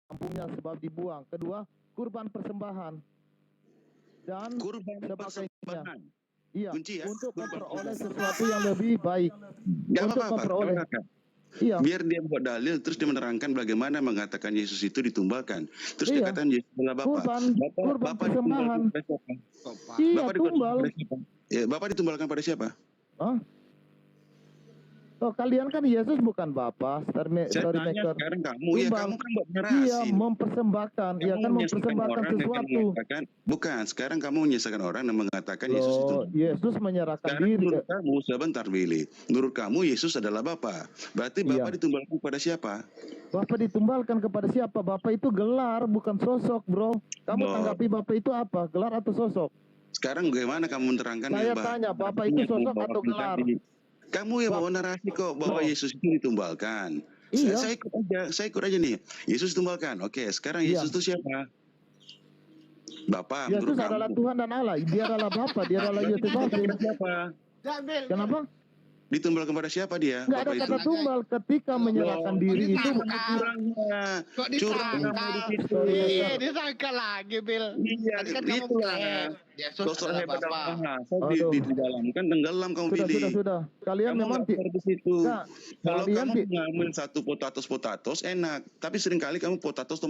kampungnya sebab dibuang. Kedua, kurban persembahan dan Kurban sebagainya. persembahan. Iya, Kunci ya. untuk Kurban memperoleh persembahan. sesuatu yang lebih baik. Gak Untuk apa-apa. memperoleh. Iya. Biar dia buat dalil, terus dia menerangkan bagaimana mengatakan Yesus itu ditumbalkan. Terus dia katakan Yesus adalah Bapa. Kurban Bapak persembahan. ditumbalkan pada siapa? Iya, Bapak tumbal. pada siapa? Ya, Bapak ditumbalkan pada siapa? Hah? Oh, kalian kan Yesus bukan Bapa, Saya tanya sekarang kamu, ya kamu kan buat nyerasin. Iya, mempersembahkan, iya kan mempersembahkan sesuatu. Bukan, sekarang kamu menyesalkan orang dan mengatakan Yesus itu. Yesus menyerahkan sekarang diri. Menurut kamu, sebentar Billy. Menurut kamu Yesus adalah Bapa. Berarti Bapa ditumbalkan kepada siapa? Bapa ditumbalkan kepada siapa? Bapa itu gelar, bukan sosok, bro. Kamu tanggapi Bapa itu apa? Gelar atau sosok? Sekarang bagaimana kamu menerangkan? Saya tanya, Bapa itu sosok atau gelar? Kamu yang bawa narasi kok bahwa Yesus itu ditumbalkan. Iya. Saya ikut aja nih. Yesus ditumbalkan. Oke, sekarang Yesus itu siapa? Bapa. Yesus adalah Tuhan dan Allah. Dia adalah Bapa. Dia adalah Yesus. Siapa? Kenapa? Ditumbalkan kepada siapa dia? Nggak ada kata tumbal ketika menyerahkan diri itu. Kok disangka? Disangka lagi, Bil. Iya, kan kamu bilang Yesus adalah Bapa. Di dalam kan tenggelam kamu pilih. Sudah. Kalian kamu memang di situ. Kalau kamu mengambil satu potatos enak, tapi seringkali kamu potatos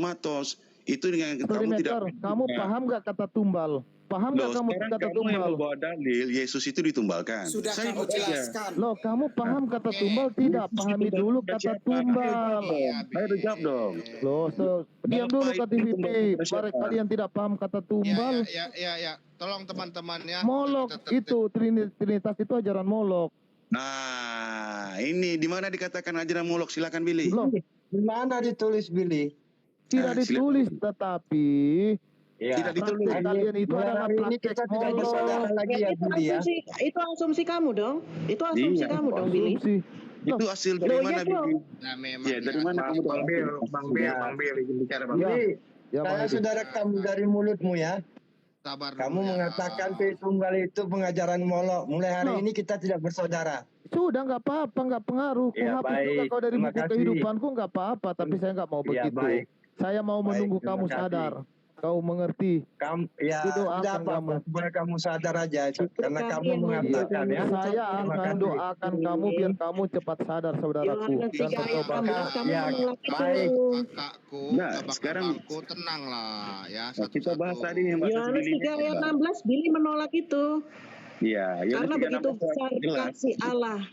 Itu dengan kamu tidak. Kamu paham nggak kata tumbal? Paham nggak kamu kata tumbal? Yang membawa dalil Yesus itu ditumbalkan. Sudah kamu jelaskan. Loh, kamu paham kata tumbal tidak? Pahami dulu kata tumbal. Ayo jawab dong. Loh, diam dulu ke TVP. Kalian tidak paham kata tumbal. Ya. Tolong teman-teman ya. Molok itu Trinitas itu ajaran Molok. Nah, ini di mana dikatakan ajaran Molok? Silakan Billy. Loh, di mana ditulis Billy? Tidak ditulis, tetapi tidak ditulis. Kalian itu adalah praktek Molok. Lagi ya, Billy ya. Itu asumsi kamu dong. Itu asumsi kamu dong, Billy. Itu hasil dari mana, Billy? Nah, memang. Ya, dari mana kamu Bang Bil, bicara Bang Bil. Saya sudah rekam dari mulutmu ya. Sabar kamu dulu, mengatakan Tritunggal itu pengajaran Molok. Mulai hari ini kita tidak bersaudara. Sudah, nggak apa-apa, nggak pengaruh. Hapus juga kau dari buku kehidupanku, nggak apa-apa. Tapi saya nggak mau begitu. Saya mau menunggu kamu sadar. Kau mengerti? Supaya kamu sadar aja, karena kamu mengatakan ya. Saya akan doakan kamu biar kamu cepat sadar, saudaraku, dan bertobat. Baik. Kakakku, sekarang tenanglah ya. Kita bahas tadi yang Yohanes 3 ayat 16, Billy menolak itu. Iya, karena begitu besar kasih Allah.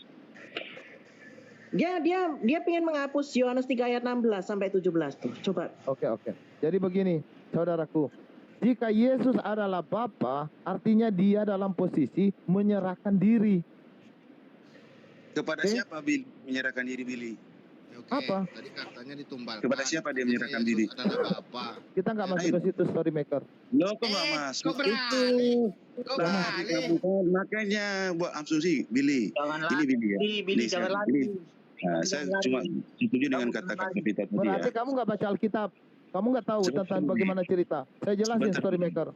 Dia pengen menghapus Yohanes 3 ayat 16 sampai 17 tuh. Coba. Oke. Jadi begini, saudaraku. Jika Yesus adalah Bapa, artinya dia dalam posisi menyerahkan diri. Kepada siapa Billy menyerahkan diri, Billy? Apa? Tadi katanya ditumbalkan. Kepada siapa dia menyerahkan diri? Adalah Bapa. Kita nggak masuk ke situ, story maker. Loh, kok nggak masuk? Kok berani? Makanya buat asumsi, Billy. Ini Billy ya. Billy jangan lagi. Nah, saya cuma setuju dengan kata-kata kita tadi Berarti kamu nggak baca Alkitab. Kamu nggak tahu tentang bagaimana cerita. Saya jelasin story maker.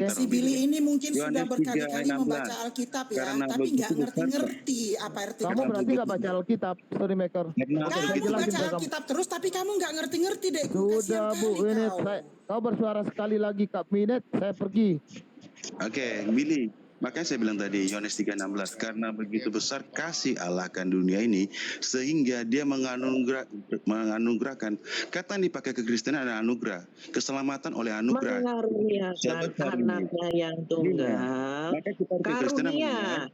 Si Billy ini mungkin sudah berkali-kali membaca Alkitab ya, tapi nggak ngerti-ngerti apa arti. Kamu berarti nggak baca Alkitab, story maker. Kamu baca Alkitab terus, tapi kamu nggak ngerti-ngerti deh. Sudah Bu, ini kau bersuara sekali lagi Kak Minet, saya pergi. Oke, Billy. Makanya saya bilang tadi Yohanes 3:16, karena begitu besar kasih Allah akan dunia ini sehingga dia menganugerahkan. Kata yang dipakai kekristenan adalah anugerah, keselamatan oleh anugerah. Mengaruniakan anaknya yang tunggal. Karunia.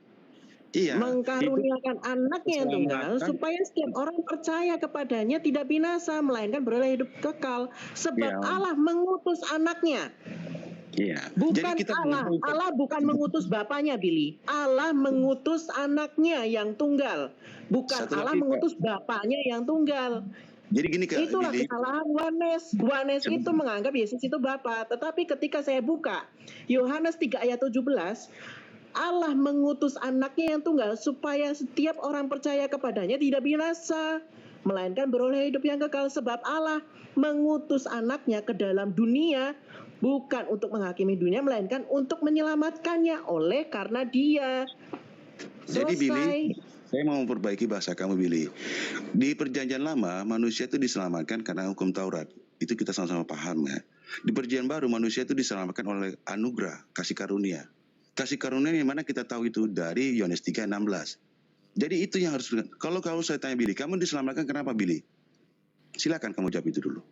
Iya, mengkaruniakan anaknya yang tunggal supaya setiap orang percaya kepadanya tidak binasa melainkan beroleh hidup kekal. Sebab Allah mengutus anaknya. Iya. Bukan Allah bukan mengutus bapaknya, Billy. Allah mengutus anaknya yang tunggal. Bukan Allah mengutus bapaknya yang tunggal. Jadi gini Kak, itulah kesalahan Yohanes itu menganggap Yesus itu Bapa. Tetapi ketika saya buka Yohanes 3 ayat 17, Allah mengutus anaknya yang tunggal supaya setiap orang percaya kepadanya tidak binasa, melainkan beroleh hidup yang kekal. Sebab Allah mengutus anaknya ke dalam dunia bukan untuk menghakimi dunia, melainkan untuk menyelamatkannya oleh karena dia. Jadi Billy, saya mau memperbaiki bahasa kamu Billy. Di perjanjian lama manusia itu diselamatkan karena hukum Taurat. Itu kita sama-sama paham ya. Di Perjanjian Baru manusia itu diselamatkan oleh anugerah, kasih karunia. Kasih karunia yang mana kita tahu itu dari Yohanes 3:16. Jadi itu yang harus, kalau saya tanya Billy, kamu diselamatkan kenapa Billy? Silakan kamu jawab itu dulu.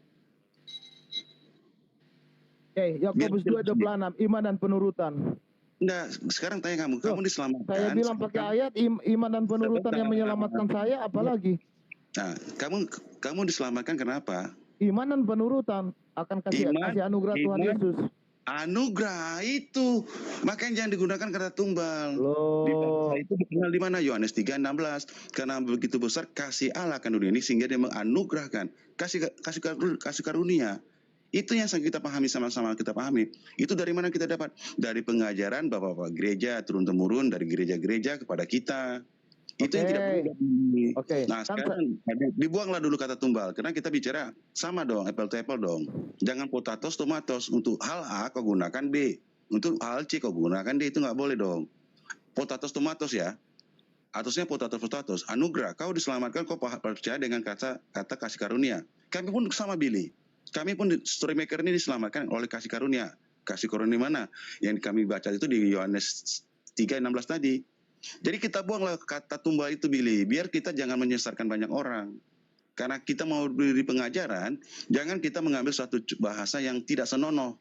Yakobus 2:26, iman dan penurutan. Enggak, sekarang tanya kamu diselamatkan. Saya bilang pakai ayat iman dan penurutan yang menyelamatkan saya, apalagi? Nah, kamu diselamatkan kenapa? Iman dan penurutan akan kasih anugerah Tuhan Yesus. Anugerah itu, makanya jangan digunakan kata tumbal. Loh. Itu dikenal di mana? Yohanes 3:16. Karena begitu besar kasih Allah akan dunia ini sehingga dia menganugerahkan kasih karunia. Itu yang kita pahami sama-sama kita pahami. Itu dari mana kita dapat? Dari pengajaran bapak-bapak gereja turun-temurun dari gereja-gereja kepada kita. Itu yang tidak perlu. Nah sekarang dibuanglah dulu kata tumbal, karena kita bicara sama dong, apple to apple dong. Jangan potatos tomatos, untuk hal A kau gunakan B, untuk hal C kau gunakan D, itu nggak boleh dong. Potatos tomatos ya, atasnya potatos, anugerah, kau diselamatkan, kau percaya dengan kata kasih karunia. Kami pun sama Billy, kami pun Storymaker ini diselamatkan oleh kasih karunia. Kasih karunia mana? Yang kami baca itu di Yohanes 3:16 tadi. Jadi kita buanglah kata tumbal itu Billy, biar kita jangan menyesatkan banyak orang. Karena kita mau beri pengajaran, jangan kita mengambil suatu bahasa yang tidak senonoh.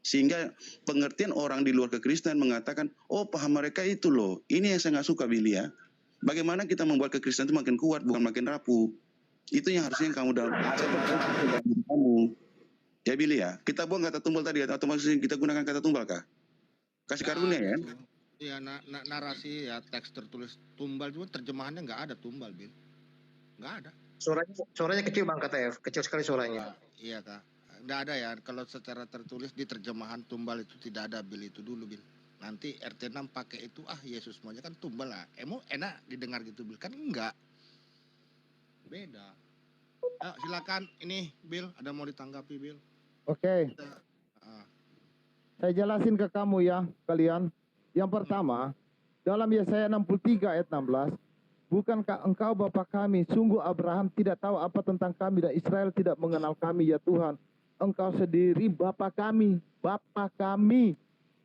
Sehingga pengertian orang di luar kekristenan mengatakan, oh paham mereka itu loh. Ini yang saya nggak suka Billy ya. Bagaimana kita membuat kekristenan itu makin kuat, bukan makin rapuh. Itu yang harusnya kamu dalam kamu. Ya Billy ya, kita buang kata tumbal tadi, atau maksudnya kita gunakan kata tumbal kah? Kasih karunia ya? Iya, narasi ya, teks tertulis tumbal, cuma terjemahannya nggak ada tumbal, Bil. Nggak ada. Suaranya kecil Bang kata F, kecil sekali suaranya. Iya Kak, nggak ada ya. Kalau secara tertulis di terjemahan tumbal itu tidak ada, Bil, itu dulu Bil. Nanti RT6 pakai itu, Yesus maunya kan tumbal lah. Enak didengar gitu Bil, kan enggak. Beda. Silakan ini Bil, ada mau ditanggapi Bil? Oke. Saya jelasin ke kamu ya, kalian. Yang pertama, dalam Yesaya 63 ayat 16, bukankah engkau Bapa kami, sungguh Abraham tidak tahu apa tentang kami dan Israel tidak mengenal kami ya Tuhan. Engkau sendiri Bapa kami,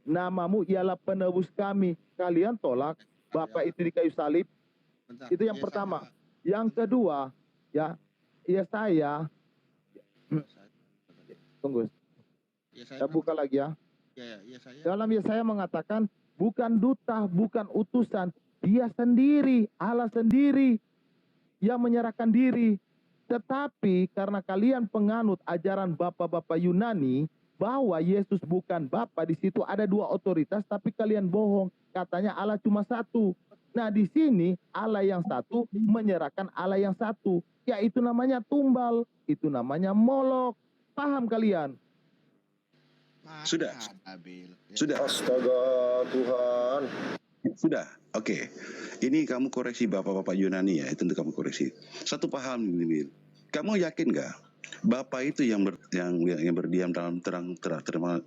namamu ialah penebus kami. Kalian tolak Bapa itu di kayu salib. Bentar, itu yang pertama. Yang kedua, ya Yesaya, tunggu, saya buka lagi ya. Dalam Yesaya mengatakan, bukan duta, bukan utusan, dia sendiri, Allah sendiri yang menyerahkan diri. Tetapi karena kalian penganut ajaran bapak-bapak Yunani bahwa Yesus bukan Bapa, di situ ada dua otoritas, tapi kalian bohong. Katanya Allah cuma satu. Nah di sini Allah yang satu menyerahkan Allah yang satu, yaitu namanya tumbal, itu namanya molok. Paham kalian? Sudah. Astaga Tuhan. Sudah. Oke. Ini kamu koreksi bapak-bapak Yunani ya, itu untuk kamu koreksi. Satu paham ini. Kamu yakin nggak Bapa itu yang berdiam dalam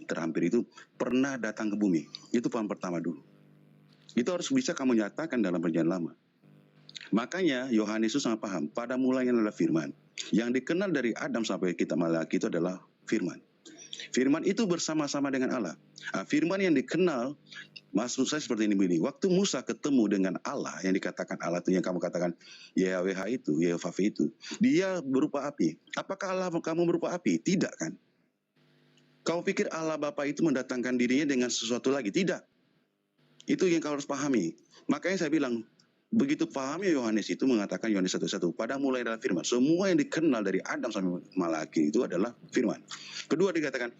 terhampir itu pernah datang ke bumi? Itu paham pertama dulu. Itu harus bisa kamu nyatakan dalam Perjanjian Lama. Makanya Yohanes itu sangat paham. Pada mulanya adalah firman. Yang dikenal dari Adam sampai kita Malaki itu adalah firman. Firman itu bersama-sama dengan Allah. Nah, firman yang dikenal, maksud saya seperti ini begini. Waktu Musa ketemu dengan Allah, yang dikatakan Allah itu yang kamu katakan YHWH itu, YHWH itu, dia berupa api. Apakah Allah kamu berupa api? Tidak kan? Kau pikir Allah Bapa itu mendatangkan dirinya dengan sesuatu lagi? Tidak. Itu yang kau harus pahami. Makanya saya bilang, begitu pahami Yohanes itu mengatakan Yohanes 1:1, pada mulai adalah firman. Semua yang dikenal dari Adam sampai Malaki itu adalah firman. Kedua dikatakan,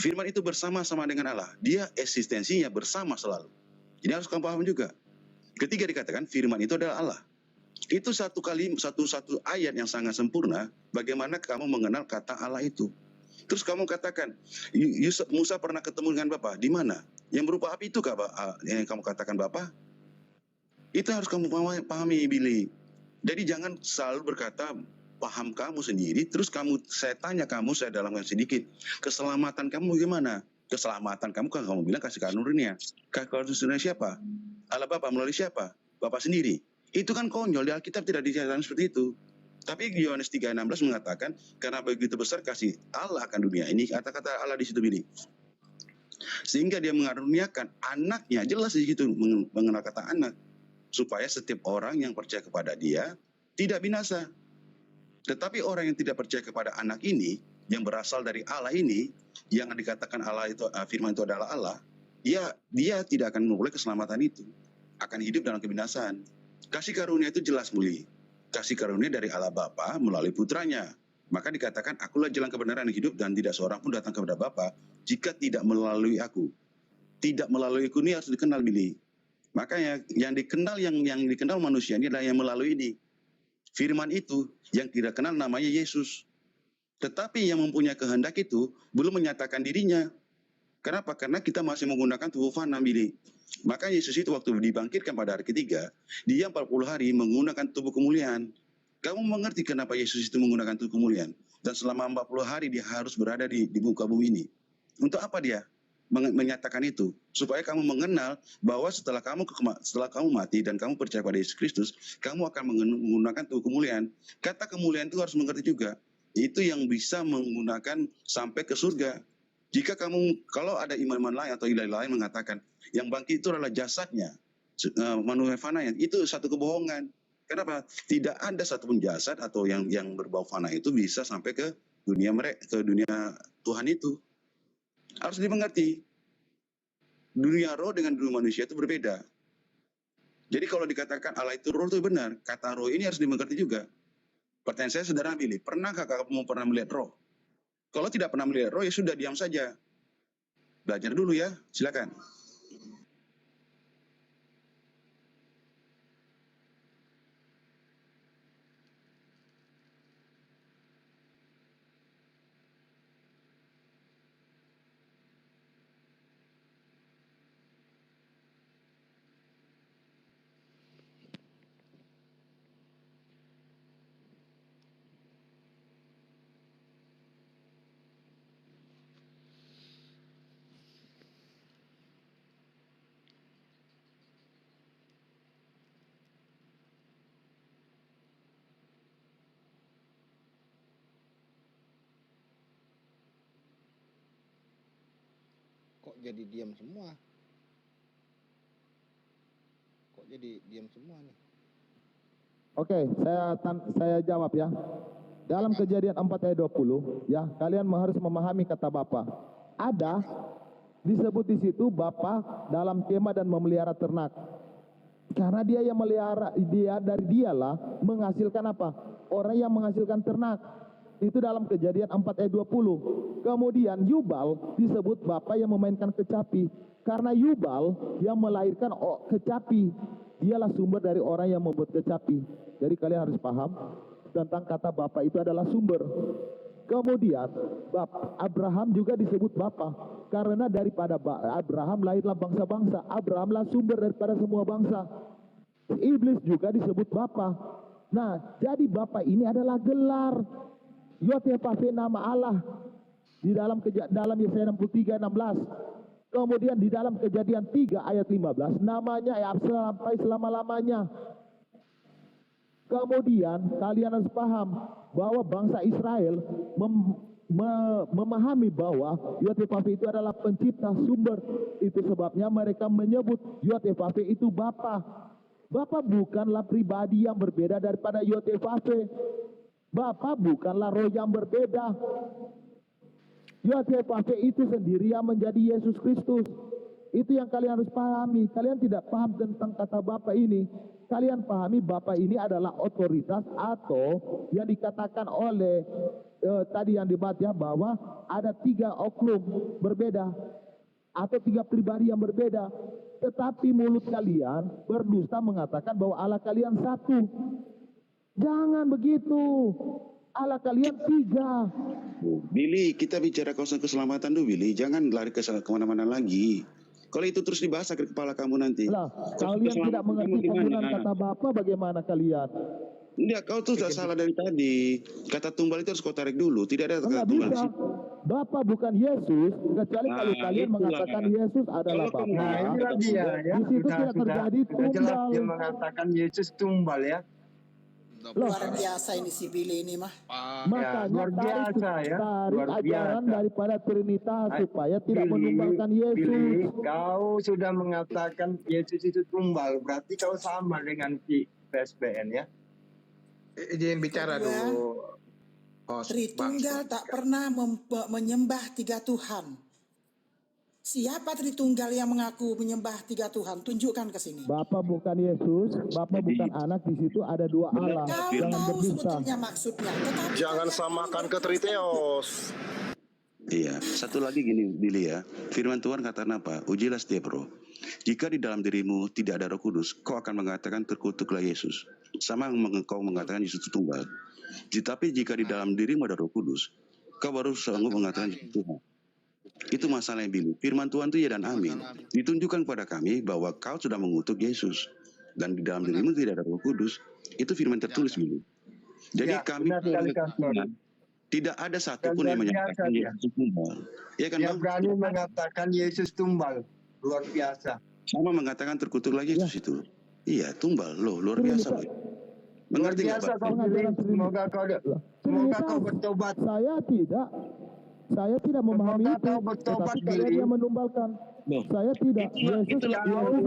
firman itu bersama-sama dengan Allah. Dia eksistensinya bersama selalu. Ini harus kamu paham juga. Ketiga dikatakan, firman itu adalah Allah. Itu satu ayat yang sangat sempurna, bagaimana kamu mengenal kata Allah itu. Terus kamu katakan, Musa pernah ketemu dengan Bapa. Di mana? Yang berupa api itu kah yang kamu katakan Bapa? Itu harus kamu pahami, Billy. Jadi jangan selalu berkata, paham kamu sendiri, terus saya tanya kamu, saya dalamkan sedikit. Keselamatan kamu bagaimana? Keselamatan kamu kan kamu bilang kasih karunia. Kasih karunia siapa? Allah Bapa melalui siapa? Bapa sendiri. Itu kan konyol, di Alkitab tidak dijelaskan seperti itu. Tapi Yohanes 3:16 mengatakan, karena begitu besar kasih Allah akan dunia ini, kata-kata Allah di situ Billy. Sehingga dia mengaruniakan anaknya, jelas di situ mengenal kata anak, supaya setiap orang yang percaya kepada dia tidak binasa. Tetapi orang yang tidak percaya kepada anak ini, yang berasal dari Allah ini, yang dikatakan Allah itu, firman itu adalah Allah, dia tidak akan memperoleh keselamatan itu, akan hidup dalam kebinasaan. Kasih karunia itu jelas Muli. Kasih karunia dari Allah Bapa melalui putranya. Maka dikatakan, akulah jalan kebenaran dan hidup, dan tidak seorang pun datang kepada Bapa jika tidak melalui aku. Tidak melalui aku ini harus dikenal Billy. Makanya yang dikenal manusia ini adalah yang melalui ini. Firman itu yang tidak kenal namanya Yesus. Tetapi yang mempunyai kehendak itu belum menyatakan dirinya. Kenapa? Karena kita masih menggunakan tubuh fana Billy. Maka Yesus itu waktu dibangkitkan pada hari ketiga, dia 40 hari menggunakan tubuh kemuliaan. Kamu mengerti kenapa Yesus itu menggunakan tubuh kemuliaan? Dan selama 40 hari dia harus berada di muka bumi ini. Untuk apa dia menyatakan itu? Supaya kamu mengenal bahwa setelah kamu mati dan kamu percaya pada Yesus Kristus, kamu akan menggunakan tubuh kemuliaan. Kata kemuliaan itu harus mengerti juga. Itu yang bisa menggunakan sampai ke surga. Jika kalau ada iman-iman lain atau ilah lain mengatakan yang bangkit itu adalah jasadnya, manusia fana, itu satu kebohongan. Kenapa? Tidak ada satupun jasad atau yang berbau fana itu bisa sampai ke dunia Tuhan itu. Harus dimengerti. Dunia roh dengan dunia manusia itu berbeda. Jadi kalau dikatakan Allah itu roh itu benar, kata roh ini harus dimengerti juga. Pertanyaan saya sederhana Billy, pernahkah kamu pernah melihat roh? Kalau tidak pernah melihat roh, ya sudah diam saja. Belajar dulu ya, silakan. Kok jadi diam semua? Kok jadi diam semua nih? Oke, saya jawab ya. Dalam Kejadian 4 ayat 20, ya, kalian harus memahami kata Bapa. Ada disebut di situ Bapa dalam kemah dan memelihara ternak. Karena dia yang melihara, dari dialah menghasilkan apa? Orang yang menghasilkan ternak. Itu dalam Kejadian 4 ayat 20. Kemudian Yubal disebut Bapa yang memainkan kecapi. Karena Yubal yang melahirkan kecapi. Dialah sumber dari orang yang membuat kecapi. Jadi kalian harus paham tentang kata Bapa itu adalah sumber. Kemudian Abraham juga disebut Bapa. Karena daripada Abraham lahirlah bangsa-bangsa. Abrahamlah sumber daripada semua bangsa. Iblis juga disebut Bapa. Nah, jadi Bapa ini adalah gelar. Yotevave nama Allah di dalam Yesaya 63:16. Kemudian di dalam Kejadian 3 ayat 15 namanya sampai selama-lamanya. Kemudian kalian harus paham bahwa bangsa Israel memahami bahwa Yotevave itu adalah pencipta sumber. Itu sebabnya mereka menyebut Yotevave itu Bapa. Bapa bukanlah pribadi yang berbeda daripada Yotevave. Bapa bukanlah roh yang berbeda. Yotevave itu sendiri yang menjadi Yesus Kristus. Itu yang kalian harus pahami. Kalian tidak paham tentang kata Bapa ini. Kalian pahami Bapa ini adalah otoritas atau yang dikatakan oleh tadi yang dibaca bahwa ada 3 oknum berbeda atau 3 pribadi yang berbeda. Tetapi mulut kalian berdusta mengatakan bahwa Allah kalian satu. Jangan begitu. Allah kalian 3. Billy, kita bicara kawasan keselamatan dulu Billy. Jangan lari ke kemana-mana lagi. Kalau itu terus dibahas ke kepala kamu nanti. Lah, kalian tidak mengerti penggunaan kata Bapa, bagaimana kalian? Enggak, kau tuh sudah salah dari tadi. Kata tumbal itu harus kau tarik dulu. Tidak ada kata tumbal di situ. Bapa bukan Yesus, kecuali kalau kalian mengatakan Yesus adalah Bapa. Nah, inilah dia ya. Di situ tidak terjadi sudah jelas tumbal. dia mengatakan Yesus tumbal ya. Luar biasa ini si Billy ini mah. Makanya luar biasa ya. tarik Luar ajaran biasa. daripada Trinitas supaya tidak Billy, menumbangkan Yesus. Billy, kau sudah mengatakan Yesus itu tumbal, berarti kau sama dengan si PSBN ya. Izin bicara Kedua, dulu. Host, Tritunggal Bang. tak pernah menyembah 3 Tuhan. Siapa Tritunggal yang mengaku menyembah 3 Tuhan? Tunjukkan ke sini. Bapa bukan Yesus, Bapa bukan Anak, di situ ada 2 Allah. Kau Jangan tahu berdusta. sebetulnya maksudnya. Tetapi Jangan kalian samakan ke berdusta. Triteos. Iya, satu lagi gini Billy ya. Firman Tuhan katakan apa? Ujilah setiap roh. Jika di dalam dirimu tidak ada Roh Kudus, kau akan mengatakan terkutuklah Yesus. Sama kau mengatakan Yesus itu tunggal. Tetapi jika di dalam dirimu ada Roh Kudus, kau baru sanggup mengatakan Yesus Tuhan. Itu masalahnya Billy. Firman Tuhan itu ya dan amin. Ditunjukkan kepada kami bahwa kau sudah mengutuk Yesus. Dan di dalam dirimu tidak ada Roh Kudus. Itu firman tertulis Billy. Jadi Ya, kami benar sekali, Pastor. tidak ada satupun Dan yang luar menyatakan biasa Yesus tumbal. Ya kan Dia Bang? berani mengatakan Yesus tumbal. Luar biasa. Sama mengatakan terkutuklah Yesus itu. Iya, tumbal loh, luar biasa loh. Luar Mengerti nggak biasa Bang? kau Billy. Semoga kau bertobat. Saya tidak memahami Semoga itu, kau bertobat, tetapi kalian Billy. yang menumbalkan. Saya tidak. Yesus Kau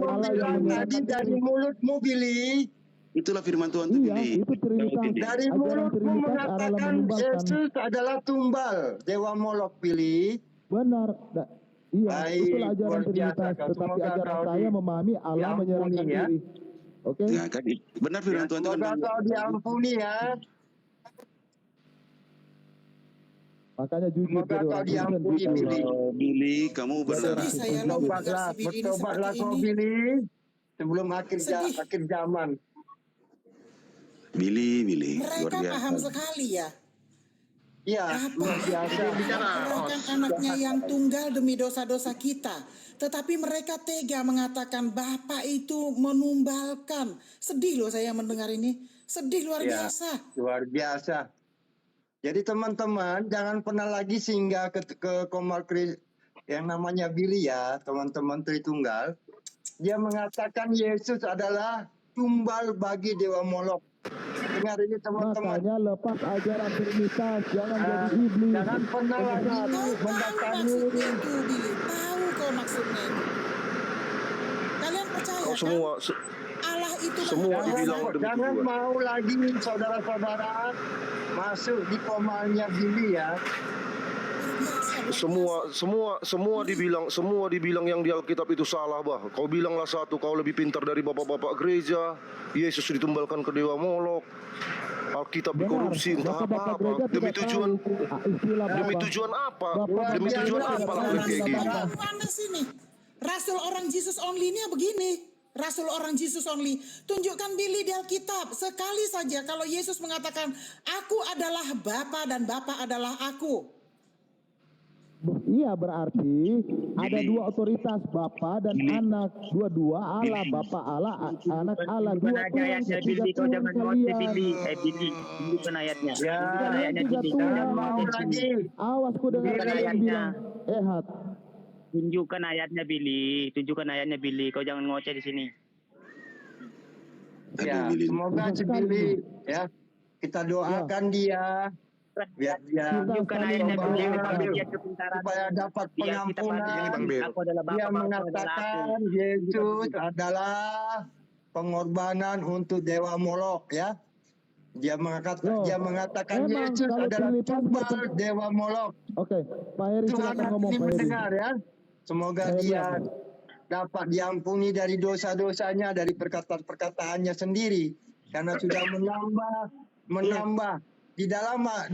Allah yang bilang tadi menyerahkan dari diri. mulutmu Billy. Itulah firman Tuhan itu Iya, Billy. itu Trinitas. Dari Ajaran mulutmu Trinitas adalah mengatakan menumbalkan. Yesus adalah tumbal. Dewa Molok Billy. Benar. Iya, Baik, itulah ajaran luar biasa, Trinitas. kau. Tetapi Semoga ajaran kau saya memahami Allah diampuni, menyerahkan ya. diri. Oke? Ya kan, benar firman Tuhan itu kan. Semoga kau diampuni ya. Makanya jujur Semoga jadi kau orang Kristen, diampuni, jujur. Billy. Billy, kamu benar. Sedih saya loh mendengar Bertobatlah, si Billy ini bertobatlah seperti kau ini. Billy. Sebelum akhir Sedih. zaman. Billy, luar Mereka biasa. paham sekali ya. Iya, Apa luar biasa. menyerahkan anaknya yang tunggal demi dosa-dosa kita. Tetapi mereka tega mengatakan Bapak itu menumbalkan. Sedih loh saya mendengar ini. Sedih luar Ya, biasa. luar biasa. Jadi teman-teman jangan pernah lagi singgah ke Komar yang namanya Billy ya, teman-teman Tritunggal. Dia mengatakan Yesus adalah tumbal bagi Dewa Molok. Dengar ini teman-teman. Makanya lepas ajaran Trinitas, jangan jadi iblis. Jangan pernah lagi Kau tahu mendatangi. maksudnya itu Billy. Tahu kau maksudnya itu. Kalian percaya Kau kan? semua Allah itu semua Maha dibilang Kuasa. demikian Jangan juga. mau lagi saudara-saudara masuk di komalnya Billy ya. Semua dibilang yang di Alkitab itu salah, bah. Kau bilanglah satu, kau lebih pintar dari bapak-bapak gereja. Yesus ditumbalkan ke Dewa Molok. Alkitab dikorupsi, entah Bapak-bapak apa-apa. gereja Demi tidak tujuan tahu istilah demi Bapak. tujuan apa? Bapak Demi gereja tujuan tidak apa tahu lakukan kayak gini? Mana sini? Rasul orang Jesus only ini begini. Rasul orang Jesus only. Tunjukkan Billy di Alkitab. Sekali saja kalau Yesus mengatakan, aku adalah Bapa dan Bapa adalah aku. Iya, berarti ada dua otoritas, Bapa dan Anak. Dua-dua Allah, Bapa Allah, Anak Allah. Dua Bukan Tuhan, ayatnya ketiga Billy, kau Tuhan jangan ngoceh kalian. Billy. Billy, bukan ayatnya. Ya, Bukan ayatnya tiga Billy. Tuhan. Jangan mau ngoceh lagi. Billy. Awas ku dengar Bukan kalian ayatnya. bilang, Ehat. Tunjukkan ayatnya Billy. Tunjukkan ayatnya Billy. Kau jangan ngoceh di sini. Ya, Billy. semoga si Billy ya kita doakan dia biar dia Tunjukkan ayatnya Billy. Bang, Supaya Bang. dia kebenaran. supaya dapat Di Alkitab ada, pengampunan. aku adalah Bapa, Dia Bapa adalah mengatakan aku. Yesus adalah pengorbanan untuk Dewa Molok ya. Dia mengatakan Memang Yesus kalau adalah Trinitas tumbal berpen- Dewa Molok. Oke, Pak Heri Tuhan silakan ngomong, ini Pak Heri. mendengar ya. Semoga Saya dia lihat. dapat diampuni dari dosa-dosanya, dari perkataan-perkataannya sendiri, karena sudah menambah di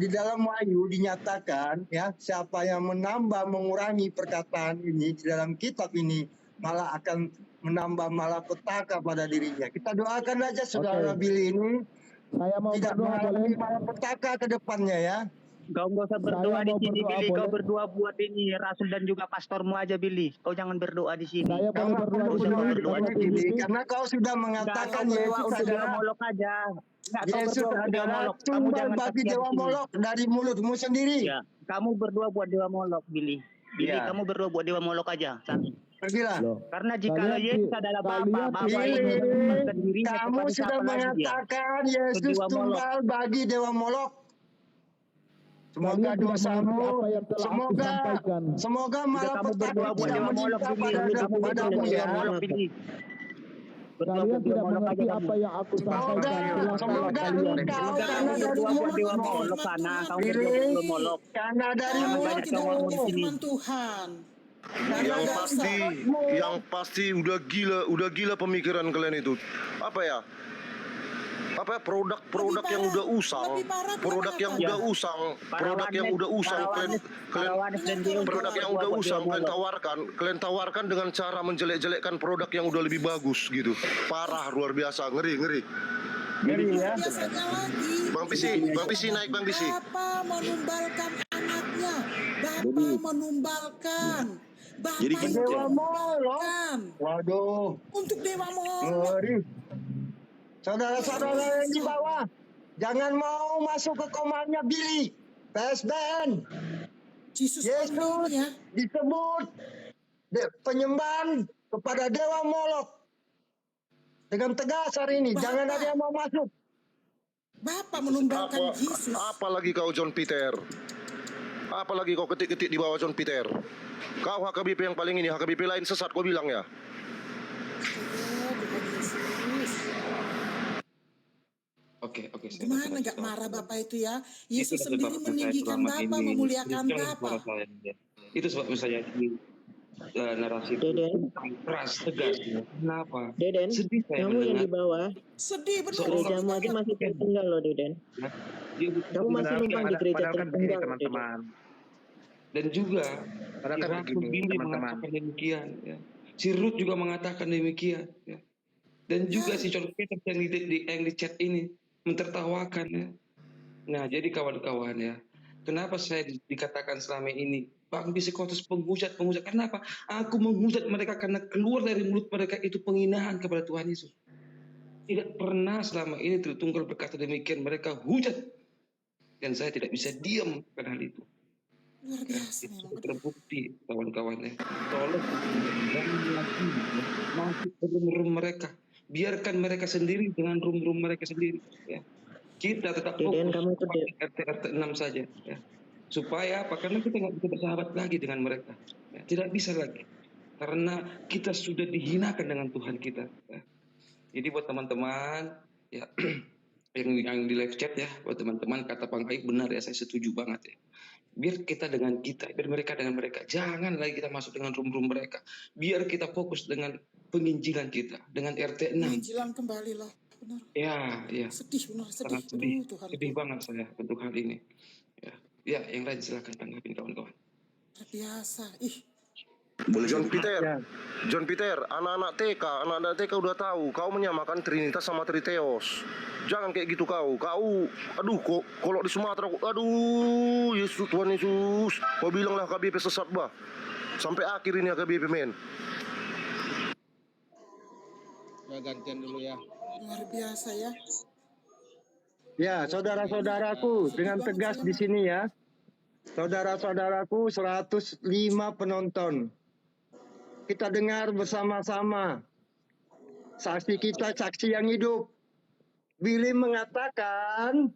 dalam Wahyu dinyatakan ya, siapa yang menambah mengurangi perkataan ini di dalam kitab ini malah akan menambah malapetaka pada dirinya. Kita doakan aja saudara Oke. Billy ini Saya mau tidak berdoa boleh? mengalami malapetaka ke depannya ya. Kau nggak usah berdoa Saya di mau sini berdoa, Billy. Kau boleh? berdoa buat ini Rasul dan juga pastormu aja Billy. Kau jangan berdoa di sini. Saya Kau boleh berdoa perlu di sini, berdoa Bapak Billy, Billy? karena kau sudah Enggak, mengatakan kau berdoa Yesus untuk Dewa adalah Molok aja. Enggak, kau Yesus berdoa untuk Dewa adalah Molok. Kamu tumbal jangan bagi setia di Dewa sini. Molok dari mulutmu sendiri. Ya, kamu berdoa buat Dewa Molok, Billy. Billy, Ya. kamu berdoa buat Dewa Molok aja. Sami. Pergilah. Loh, Karena jika kalian Yesus ti- adalah kalian Bapa, Bapa tidak itu Billy, menyatakan dirinya kamu kepada sudah siapa lagi dia? mengatakan Ke Yesus dewa Molok. tumbal bagi dewa Molok. Semoga kalian tidak mengerti dosamu, apa yang telah aku sampaikan. semoga Sudah malah kamu berdoa petaka buat tidak dewa Molok, menimpa Billy. Kamu berdoa padamu buat ya. dewa Molok, Billy. Berdoa Kalian buat dewa tidak Molok mengerti aja apa kamu. yang aku sampaikan. Semoga Celakalah kalian. engkau Semoga karena kamu dari berdoa buat dewa mulutmu, Molok sana. Kamu Billy, berdoa buat dewa Molok. karena dari Jangan Kamu banyak tidak ngomong di mengerti sini. firman Tuhan. karena Yang dari pasti, mulutmu. yang pasti udah gila pemikiran kalian itu. Apa ya? Produk yang udah usang, lebih parah dia produk yang mengatakan. udah usang, produk yang udah usang kalian Parawanes dan Deus produk yang udah usang kalian tawarkan dengan cara menjelek-jelekkan produk yang udah lebih bagus gitu. Parah, luar biasa, ngeri. Ngeri ya. Biasanya lagi. Bang Pisi naik Bang Pisi. Bapa menumbalkan anaknya. Bapa menumbalkan. Bapa Jadi gini, Dewa Molok. menumbalkan. Waduh, Untuk dewa Molok. ngeri. Saudara-saudara yang di bawah, jangan mau masuk ke komannya Billy. PSBN. Yesus Yesus ya. disebut penyembahan kepada Dewa Molok. Dengan tegas hari ini, jangan ada yang mau masuk. Bapa menumbalkan Yesus. Apalagi kau John Peter. Apalagi kau ketik-ketik di bawah John Peter. Kau HKBP yang paling ini, HKBP lain sesat kau bilang ya. Oke. Gimana gak marah Bapak itu ya? Yesus Itu sendiri sebab saya meninggikan selama Bapa, ini memuliakan jangan Bapa. suara saya, ya. Itu sebab saya di narasi Deden. keras tegas. Kenapa? Deden, Sedih saya kamu yang mendengar. di bawah, Sedih benar. gerejamu aja masih tertinggal loh Deden. Dia Kamu masih numpang di gereja tertinggal loh, Deden. teman-teman. dan juga Padahal si kan Ratu begini, Billy teman-teman. mengatakan demikian. Ya. Si Ruth juga mengatakan demikian. Ya. Dan juga si John Peter yang di chat ini mentertawakan. Ya. Nah, jadi kawan-kawan ya, kenapa saya dikatakan selama ini Bang Bisikotus penghujat. Kenapa? Aku menghujat mereka karena keluar dari mulut mereka itu penghinaan kepada Tuhan Yesus. Tidak pernah selama ini Tritunggal berkata demikian, mereka hujat. Dan saya tidak bisa diam pada hal itu. Luar biasa Itu memang. terbukti kawan-kawan ya. Tolong jangan lagi masuk ke room mereka. Biarkan mereka sendiri dengan room mereka sendiri. Ya. Kita tetap Deden, fokus kamu itu pada RT 6 saja. Ya. Supaya apa? Karena kita nggak bisa bersahabat lagi dengan mereka. Ya. Tidak bisa lagi. Karena kita sudah dihinakan dengan Tuhan kita. Ya. Jadi buat teman-teman ya yang di live chat ya, buat teman-teman kata Bang Aib benar ya, saya setuju banget ya. Biar kita dengan kita, biar mereka dengan mereka. Jangan lagi kita masuk dengan room mereka. Biar kita fokus dengan penginjilan kita, dengan RT 6. Penginjilan kembalilah. Benar. Ya. Sedih benar, sedih. Sangat sedih. Aduh, Tuhan. Sedih banget saya untuk hal ini. Ya, yang lain silakan tanggapin kawan-kawan. Luar biasa. Ih, John Peter, anak-anak TK udah tahu kau menyamakan Trinitas sama Triteos. Jangan kayak gitu kau. Aduh, kok kalau di Sumatera, aduh, Yesus, Tuhan Yesus. Kau bilanglah KBP sesat bah. Sampai akhir ini KBP men. Ya gantian dulu ya. luar biasa ya. Ya, saudara-saudaraku, dengan tegas di sini ya. Saudara-saudaraku, 105 penonton. Kita dengar bersama-sama. Saksi kita, saksi yang hidup. Billy mengatakan,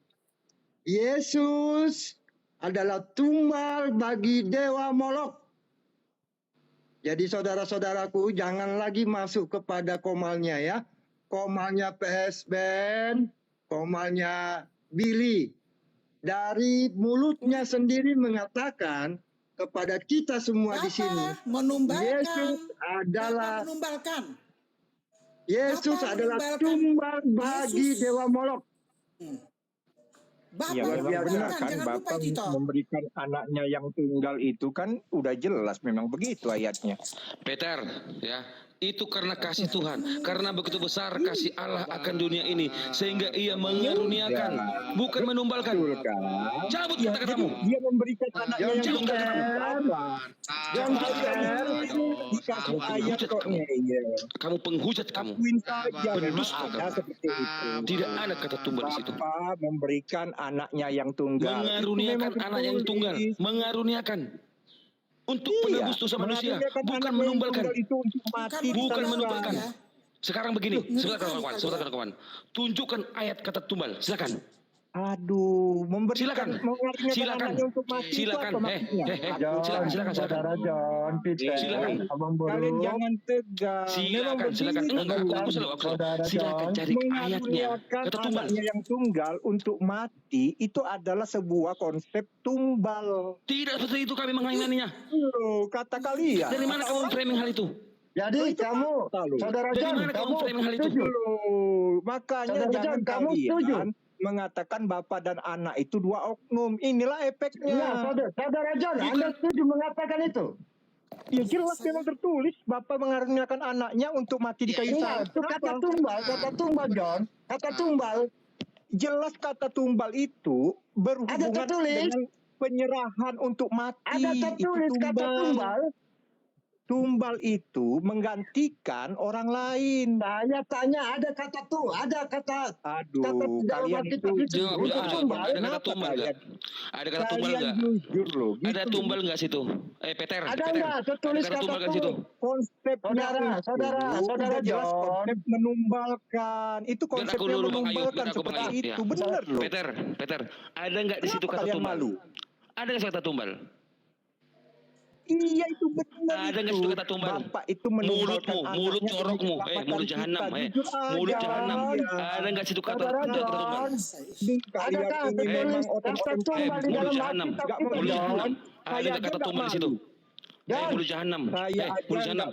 Yesus adalah tumbal bagi Dewa Molok. Jadi saudara-saudaraku, jangan lagi masuk kepada komalnya ya. Komalnya PSBN, komalnya Billy. Dari mulutnya sendiri mengatakan kepada kita semua di sini. Menumbalkan. Yesus adalah menumbalkan. Yesus Bapak adalah menumbalkan. tumbal bagi Yesus. Dewa Molok. Bapak Ya memang benar menumbalkan, kan, jangan lupa Bapak itu toh. memberikan anaknya yang tunggal itu kan udah jelas memang begitu ayatnya. Peter, ya, itu karena kasih Tuhan, karena begitu besar kasih Allah akan dunia ini sehingga Ia mengaruniakan, bukan menumbalkan. Cabut Ya, kata-katamu. dia memberikan anaknya yang Cabut tunggal. kata-katamu. Jangan dikasih ayat kok ngeyel. Kamu penghujat kamu. Akuin saja memang Pendusta ada kamu. seperti itu. Tidak ada kata tumbal di situ. Bapak memberikan anaknya yang tunggal. Itu Mengaruniakan memang anak yang tunggal, ditulis. mengaruniakan. untuk penebus dosa manusia, bukan menumbalkan. Itu untuk mati, Bukan menumbalkan. Ya. Sekarang begini, silakan kawan-kawan. Tunjukkan ayat kata tumbal, silakan. Aduh, Silakan. Untuk mati Silakan. Silakan. Saudara John, Peter, Silakan. Abang Boru. Kalian jangan tegas. Silakan. Enggak, aku silakan cari ayatnya. Kata tumbal. Anaknya yang tunggal untuk mati itu adalah sebuah konsep tumbal. Tidak seperti itu kami mengaimaninya. Kata kalian. Dari mana kamu framing hal itu? Jadi kamu, Saudara Dari John, mana kamu framing hal itu? Makanya jangan kalian mengatakan bapak dan anak itu dua oknum. Inilah efeknya. Iya, Saudara John, Anda setuju mengatakan itu? Ya jelas memang tertulis bapak mengaruniakan anaknya untuk mati di kayu salib. Itu kata tumbal John, kata tumbal. Jelas kata tumbal itu berhubungan dengan penyerahan untuk mati. Ada tertulis itu kata tumbal. Tumbal itu menggantikan orang lain. Saya tanya ada kata ada kata. Aduh, kalian itu jawab. Ada kata tumbal enggak? Ada kata tumbal enggak? Jujur loh. Ada tumbal enggak situ? Peter. Ada enggak tertulis kata tumbal enggak situ? Konsepnya saudara jelas John. konsep menumbalkan. Itu konsepnya menumbalkan seperti itu. Benar loh. Peter. Ada enggak di situ kata tumbal? Ada enggak kata tumbal? Iya itu benar. Ada nggak situ kata tumbal? Bapak itu menumbalkan mulut corokmu, mulut jahanam, mulut jahanam. Ada nggak situ kata tumbal? Adakah tertulis kata tumbal di dalam jahanam? Mulut jahanam. Ada nggak kata tumbal di situ? Mulut jahanam. Mulut jahanam.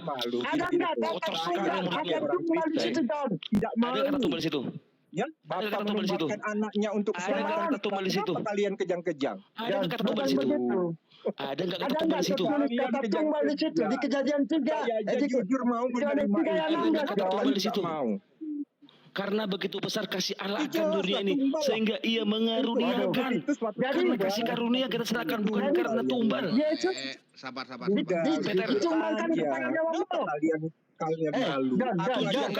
Ada nggak kata tumbal di situ, John? Tidak mau. Ada kata tumbal di situ? Ya, bapak menumbalkan anaknya untuk keselamatan. Kata tumbal di situ. Kalian kejang-kejang. Ada kata tumbal di situ? Ada nggak kata tumbal di situ? Kata tumbal di situ di Kejadian 3. Jujur mau menerima. Ada nggak kata tumbal di situ? Karena begitu besar kasih Allah akan dunia ini sehingga ia mengaruniakan. Karena kasih karunia kita serahkan bukan karena tumbal. Sabar. Peter. Ditumbalkan kepada Dewa Molok. Kalian malu.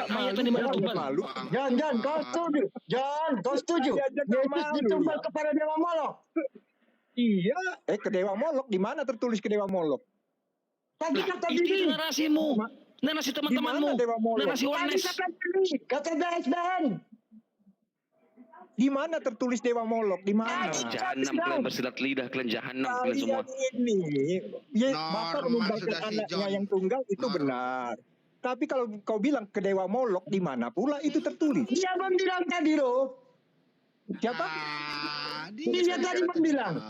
Ayatnya di mana tumbal? John, kau setuju? John, kau setuju? Yesus ditumbal kepada Dewa Molok. Iya, ke Dewa Molok. Di mana tertulis ke Dewa Molok? Tadi kata Itu diri. narasimu. Narasi teman-temanmu. Narasi Ones. Kata BSBN. Di mana tertulis Dewa Molok? Di mana? Jahanam kalian bersilat lidah, kalian jahanam kalian semua. Ini, bapak menumbalkan anaknya yang tunggal itu benar. Tapi kalau kau bilang ke Dewa Molok, di mana pula itu tertulis? Dia bilang tadi loh. Siapa? Dia tadi bilang.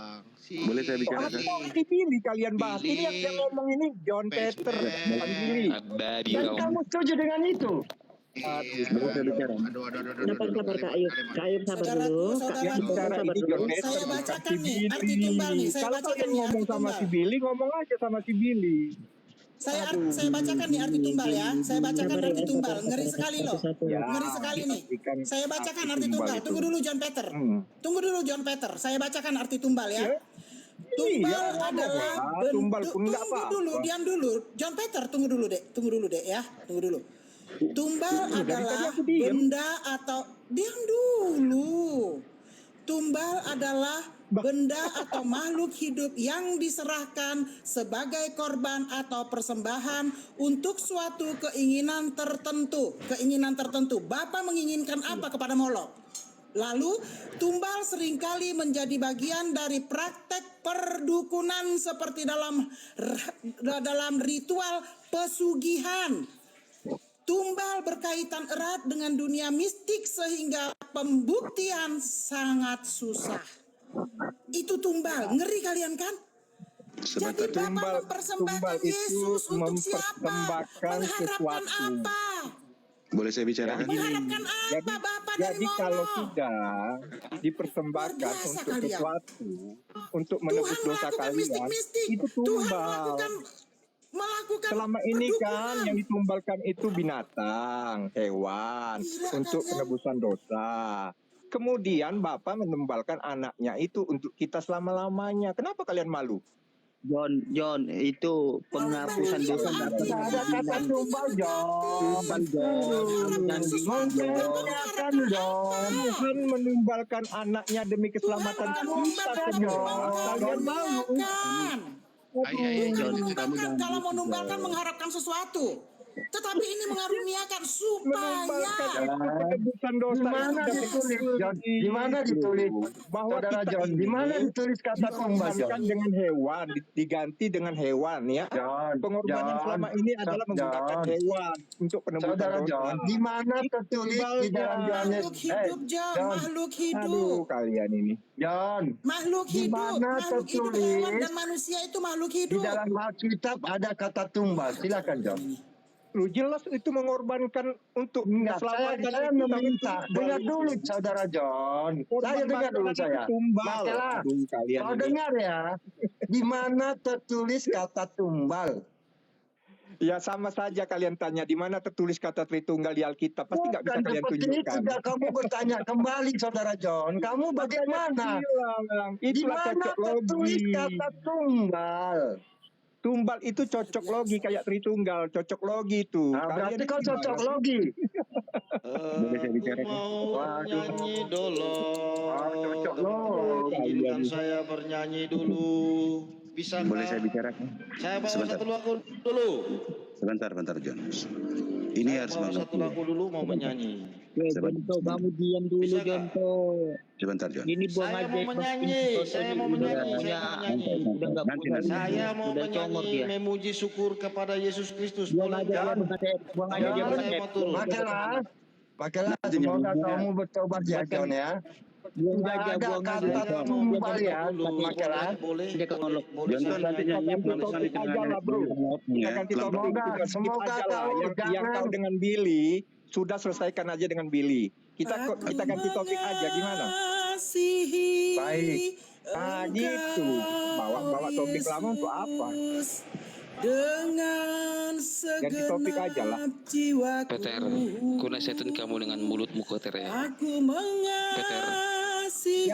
Boleh saya bicara? Dipilih kalian bahas. Ini yang ngomong ini John Peter. Babi Dan kau. kamu setuju dengan itu? Sabar Kak Ayub. Kak Ayub sabar dulu. Saya bacakan nih arti tumbal nih. Saya bacakan nih arti ngomong sama tumbal. si Billy, ngomong aja sama si Billy. Saya bacakan nih arti tumbal ya. Saya bacakan arti tumbal. Ngeri sekali loh. Ngeri sekali nih. Saya bacakan arti tumbal. Tunggu dulu John Peter. Tunggu dulu John Peter. Saya bacakan arti tumbal ya. Tumbal adalah bentuk. Tunggu dulu, diam dulu. John Peter, tunggu dulu deh ya. Tunggu dulu. Tumbal adalah benda atau diam dulu. Tumbal adalah benda atau makhluk hidup yang diserahkan sebagai korban atau persembahan untuk suatu keinginan tertentu. Bapak menginginkan apa kepada Molok? Lalu tumbal seringkali menjadi bagian dari praktek perdukunan seperti dalam ritual pesugihan. Tumbal berkaitan erat dengan dunia mistik sehingga pembuktian sangat susah. Itu tumbal, ngeri kalian kan? Jadi Bapak mempersembahkan Yesus untuk siapa? Mengharapkan apa? Boleh saya bicarakan? Mengharapkan apa Bapak dari Jadi kalau Molok? sudah dipersembahkan untuk sesuatu, untuk menebus dosa kalian, itu tumbal. Melakukan selama ini kan yang ditumbalkan itu binatang, hewan untuk penebusan dosa. Kemudian Bapak menumbalkan anaknya itu untuk kita selama-lamanya. Kenapa kalian malu? John, itu penghapusan dosa. Ada kata tumbal, John. Tuhan menumbalkan anaknya demi keselamatan kita semua. Kalian malu. Bukan menumbalkan kalau menumbalkan mengharapkan sesuatu. Tetapi ini mengaruniakan supaya penebusan dosa Gimana ditulis, John? Gimana ditulis, bahwa Saudara kita John? ini Gimana ditulis kata tumbal, John? dikorbankan dengan hewan, diganti dengan hewan ya. John, Pengorbanan selama ini adalah menggunakan John. hewan untuk penebusan Saudara dosa. John, di mana tertulis di dalam Yohanes? makhluk hidup, John, John, makhluk Aduh hidup. kalian ini. John, Makhluk di hidup, mana makhluk hidup hewan tertulis dan manusia itu makhluk di hidup. dalam Alkitab ada kata tumbal? Silakan, John. Lu jelas itu mengorbankan untuk Enggak, saya keselamatan meminta. Dengar dulu, Saudara John. Saya dengar dulu saya. Masalah. Kau dengar ya. Di mana tertulis kata tumbal? Ya sama saja kalian tanya di mana tertulis kata Tritunggal di Alkitab, pasti nggak bisa Bukan kalian seperti tunjukkan. itu. Kamu bertanya kembali, Saudara John. Kamu bagaimana? Di Itulah mana cocok tertulis logi. kata tumbal? Tumbal itu cocok logi kayak Tritunggal, cocok logi itu. Nah, berarti kau cocok logi. Mau nyanyi dulu. Cocok logi. Izinkan saya bernyanyi dulu. Bisa Boleh saya bicarakan? Saya bawa Sebentar. satu lagu dulu. Sebentar, John. Ini harus Bawa satu mengerti. lagu dulu mau menyanyi. Jonto, kamu diam dulu, Bisa, Kak? Jonto. Sebentar, John. Ini buang Saya aja. mau menyanyi, saya mau menyanyi, saya mau menyanyi. Udah nggak Nanti, punya. nanti. Saya mau Udah congor menyanyi, dia. memuji syukur kepada Yesus Kristus. Buang Boleh aja dia nggak? buang aja dia Jangan, buang Saya mau turun. Makanya semoga kamu bertobat ya, John ya. Buang Nggak aja, ada buang aja. kata tumbal ya. Boleh, boleh. Dia kengolok. Boleh Jonto saya nanti nyanyi. nyanyi Ganti topik aja lah bro. Kita ganti topik. Semoga Aja lah. kau Yang jangan kau dengan Billy sudah selesaikan aja dengan Billy. Kita ganti topik aja gimana? Baik. Nah gitu. Bawa topik lama untuk apa? Dengan Ganti topik aja lah. segenap jiwaku, Peter, ku nasihatin kamu dengan mulutmu, Peter ya. aku mengasihi